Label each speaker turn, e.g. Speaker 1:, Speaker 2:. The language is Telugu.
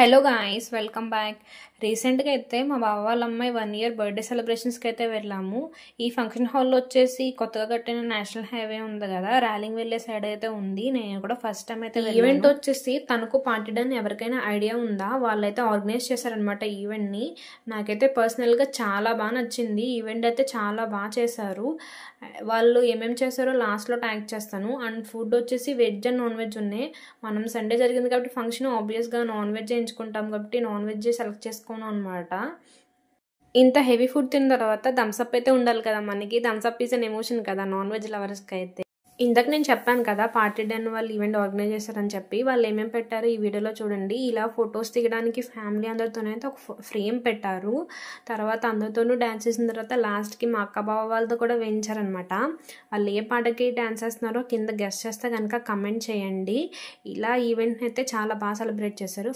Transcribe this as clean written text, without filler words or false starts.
Speaker 1: Hello guys, welcome back. రీసెంట్గా అయితే మా బావ వాళ్ళ అమ్మాయి 1 year బర్త్డే సెలబ్రేషన్స్కి అయితే వెళ్ళాము. ఈ ఫంక్షన్ హాల్లో వచ్చేసి కొత్తగా కట్టిన నేషనల్ హైవే ఉంది కదా, ర్యాలింగ్ వెళ్ళే సైడ్ అయితే ఉంది. నేను కూడా ఫస్ట్ టైం అయితే ఈవెంట్ వచ్చేసి తనకు పార్టీ డన్ ఎవరికైనా ఐడియా ఉందా, వాళ్ళైతే ఆర్గనైజ్ చేశారనమాట ఈవెంట్ని. నాకైతే పర్సనల్గా చాలా బాగా నచ్చింది. ఈవెంట్ అయితే చాలా బాగా చేశారు. వాళ్ళు ఏమేమి చేశారో లాస్ట్లో ట్యాగ్ చేస్తాను. అండ్ ఫుడ్ వచ్చేసి వెజ్ అండ్ నాన్ వెజ్ ఉన్నాయి. మనం సండే జరిగింది కాబట్టి ఫంక్షన్ ఆబ్వియస్గా నాన్ వెజ్ చేయించుకుంటాం కాబట్టి నాన్ వెజ్ సెలెక్ట్ చేసుకోను అనమాట. ఇంత హెవీ ఫుడ్ తిన్న తర్వాత థమ్స్అప్ అయితే ఉండాలి కదా మనకి. థమ్స్అప్ ఈజ్ అన్ ఎమోషన్ కదా నాన్ వెజ్ లవర్స్కి అయితే. ఇందాక నేను చెప్పాను కదా పార్టీ డన్ వాళ్ళు ఈవెంట్ ఆర్గనైజ్ చేశారని చెప్పి. వాళ్ళు ఏమేమి పెట్టారు ఈ వీడియోలో చూడండి. ఇలా ఫొటోస్ దిగడానికి ఫ్యామిలీ అందరితోనైతే ఒక ఫ్రేమ్ పెట్టారు. తర్వాత అందరితోనూ డ్యాన్స్ చేసిన తర్వాత లాస్ట్కి మా అక్క బావ వాళ్ళతో కూడా వేయించారనమాట. వాళ్ళు ఏ పాటకి డ్యాన్స్ చేస్తున్నారో కింద గెస్ట్ చేస్తే కనుక కమెంట్ చేయండి. ఇలా ఈవెంట్ని అయితే చాలా బాగా సెలబ్రేట్ చేశారు.